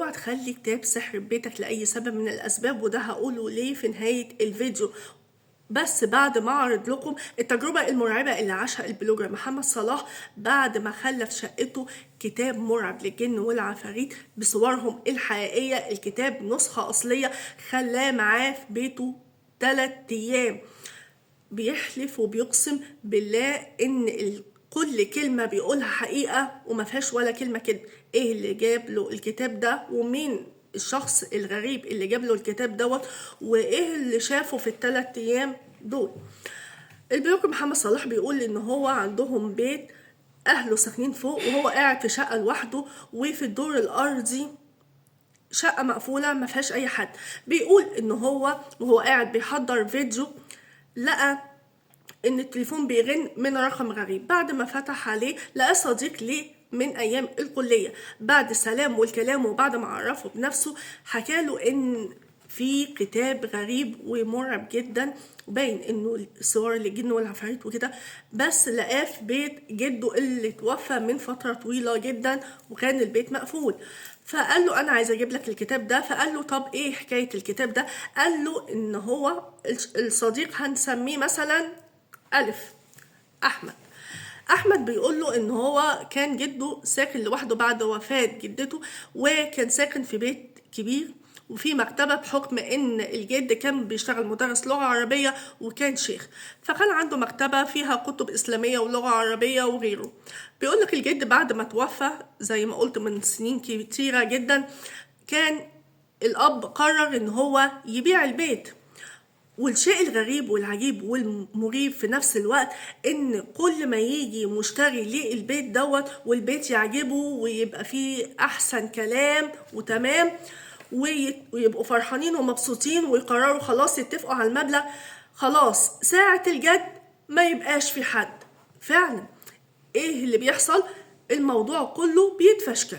اوعى تخلي كتاب سحر بيتك لأي سبب من الأسباب، وده هقوله ليه في نهاية الفيديو. بس بعد ما اعرض لكم التجربة المرعبة اللي عاشها البلوجر محمد صلاح بعد ما خلى في شقته كتاب مرعب للجن والعفاريت بصورهم الحقيقية. الكتاب نسخة أصلية خلاه معاه في بيته 3 أيام، بيحلف وبيقسم بالله ان كل كلمة بيقولها حقيقة وما فيهاش ولا كلمة كده. ايه اللي جاب له الكتاب ده، ومين الشخص الغريب اللي جاب له الكتاب دوت، وايه اللي شافه في ال3 ايام دول؟ البلوجر محمد صلاح بيقول ان هو عندهم بيت اهله ساكنين فوق وهو قاعد في شقة لوحده، وفي الدور الارضي شقة مقفولة ما فيهاش اي حد. بيقول ان هو وهو قاعد بيحضر فيديو لقى ان التليفون بيرن من رقم غريب. بعد ما فتح عليه لقى صديق ليه من ايام الكليه. بعد السلام والكلام وبعد ما عرفه بنفسه حكاله ان في كتاب غريب ومرعب جدا، وباين انه صور للجن والعفاريت وكده، بس لقاه في بيت جده اللي توفى من فتره طويله جدا وكان البيت مقفول. فقال له انا عايز اجيب لك الكتاب ده. فقال له طب ايه حكايه الكتاب ده؟ قال له ان هو الصديق هنسميه مثلا ألف، أحمد بيقول له إن هو كان جده ساكن لوحده بعد وفاة جدته، وكان ساكن في بيت كبير وفي مكتبة بحكم إن الجد كان بيشتغل مدرس لغة عربية وكان شيخ، فكان عنده مكتبة فيها كتب إسلامية ولغة عربية وغيره. بيقولك الجد بعد ما توفى زي ما قلت من سنين كتيرة جدا، كان الأب قرر إن هو يبيع البيت. والشيء الغريب والعجيب والمريب في نفس الوقت ان كل ما يجي مشتري للبيت دوت والبيت يعجبه ويبقى فيه احسن كلام وتمام ويبقوا فرحانين ومبسوطين ويقرروا خلاص يتفقوا على المبلغ، خلاص ساعة الجد ما يبقاش في حد. فعلا ايه اللي بيحصل؟ الموضوع كله بيتفشكل.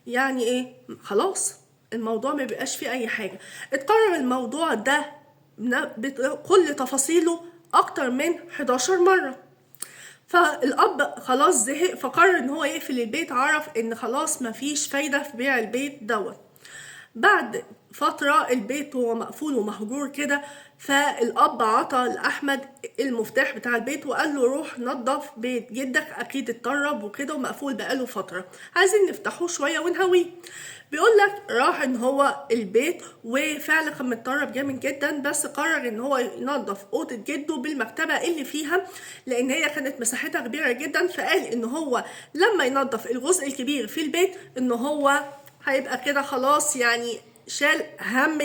يعني ايه؟ خلاص الموضوع ما بيبقاش فيه اي حاجة. اتقرر الموضوع ده بكل تفاصيله اكتر من 11 مرة. فالاب خلاص زهق فقرر ان هو يقفل البيت، عرف ان خلاص مفيش فايدة في بيع البيت دوت. بعد فترة البيت هو مقفول ومهجور كده، فالاب عطى لاحمد المفتاح بتاع البيت وقال له روح نظف بيت جدك اكيد اتطرب وكده ومقفول بقاله فترة، عايزين نفتحوه شوية ونهويه. بيقول لك راح ان هو البيت وفعلا كان متطرب جامد جدا، بس قرر ان هو ينظف اوضه جده بالمكتبه اللي فيها لان هي كانت مساحتها كبيره جدا. فقال ان هو لما ينظف الجزء الكبير في البيت ان هو هيبقى كده خلاص، يعني شال هم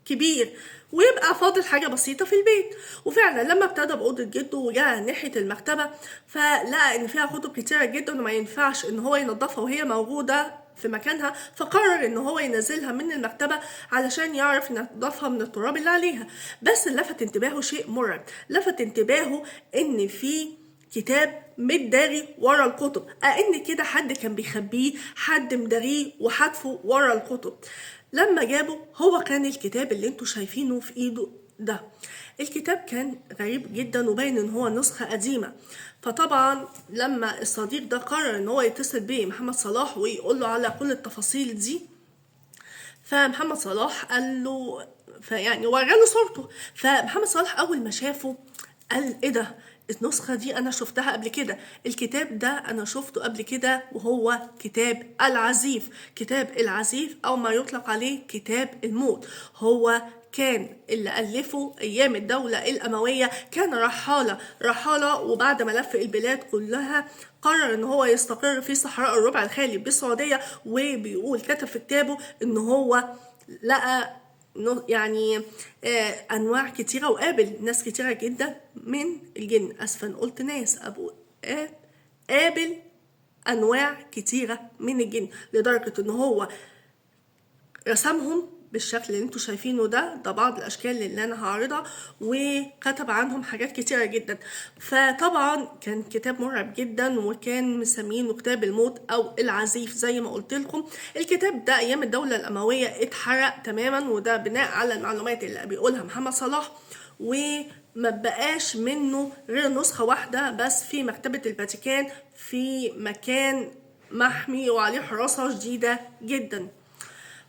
كبير ويبقى فاضل حاجه بسيطه في البيت. وفعلا لما ابتدى باوضه جده وجاء ناحيه المكتبه فلقى ان فيها كتب كتيره جدا وما ينفعش ان هو ينظفها وهي موجوده في مكانها، فقرر ان هو ينزلها من المكتبه علشان يعرف ينظفها من التراب اللي عليها. بس لفت انتباهه شيء مرعب، لفت انتباهه ان في كتاب متداري ورا الكتب، ان كده حد كان بيخبيه، حد مداريه وحدفه ورا الكتب. لما جابه هو كان الكتاب اللي انتوا شايفينه في ايده ده. الكتاب كان غريب جدا وباين ان هو نسخة قديمة. فطبعا لما الصديق ده قرر ان هو يتصل بيه محمد صلاح ويقول له على كل التفاصيل دي، فمحمد صلاح قال له فيعني ورجاله صورته. فمحمد صلاح اول ما شافه قال ايه ده، النسخة دي أنا شفتها قبل كده، الكتاب ده أنا شفته قبل كده، وهو كتاب العزيف. كتاب العزيف أو ما يطلق عليه كتاب الموت. هو كان اللي ألفه أيام الدولة الأموية، كان رحالة وبعد ما لف البلاد كلها قرر ان هو يستقر في صحراء الربع الخالي بالسعودية. وبيقول كتب في كتابه ان هو لقى يعني انواع كتيره وقابل ناس كتيره جدا من الجن. اسفا قلت ناس، قابل انواع كتيره من الجن لدرجه ان هو رسمهم بالشكل اللي انتوا شايفينه ده بعض الاشكال اللي انا هعرضها، وكتب عنهم حاجات كتيره جدا. فطبعا كان كتاب مرعب جدا وكان مسمينه كتاب الموت او العزيف زي ما قلت لكم. الكتاب ده ايام الدوله الامويه اتحرق تماما، وده بناء على المعلومات اللي بيقولها محمد صلاح، وما بقاش منه غير نسخه واحده بس في مكتبه الفاتيكان في مكان محمي وعليه حراسه شديده جدا.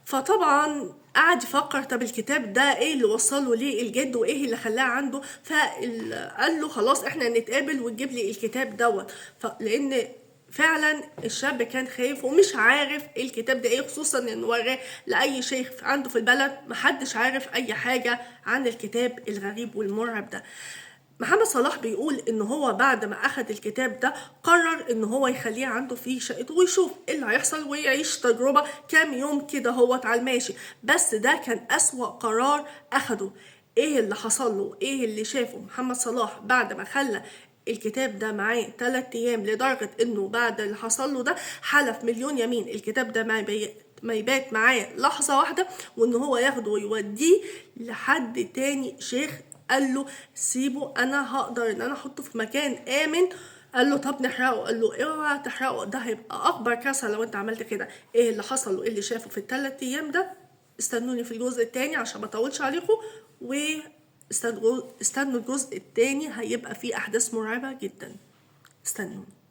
فطبعا قعد يفكر طب الكتاب ده ايه اللي وصله ليه الجد وايه اللي خلاه عنده، فقال له خلاص احنا نتقابل وتجيب لي الكتاب دوت. لان فعلا الشاب كان خايف ومش عارف الكتاب ده ايه، خصوصا انه وراه لاي شيخ عنده في البلد، محدش عارف اي حاجة عن الكتاب الغريب والمرعب ده. محمد صلاح بيقول ان هو بعد ما اخد الكتاب ده قرر ان هو يخليه عنده في شقته ويشوف ايه اللي هيحصل ويعيش تجربة كام يوم كده هو على الماشي. بس ده كان اسوأ قرار اخده. ايه اللي حصل له، ايه اللي شافه محمد صلاح بعد ما خلى الكتاب ده معاه 3 ايام، لدرجة انه بعد اللي حصل له ده حلف مليون يمين الكتاب ده ما يبات معاه لحظة واحدة، وان هو ياخده ويوديه لحد تاني شيخ قال له سيبه انا هقدر ان انا احطه في مكان امن. قال له طب نحرقه، قال له اوعى تحرقه، ده هيبقى اكبر كارثه لو انت عملت كده. ايه اللي حصل وايه اللي شافه في ال3 ايام ده استنوني في الجزء التاني عشان ما اطولش عليكم، واستنوا الجزء التاني هيبقى فيه احداث مرعبه جدا. استنوني.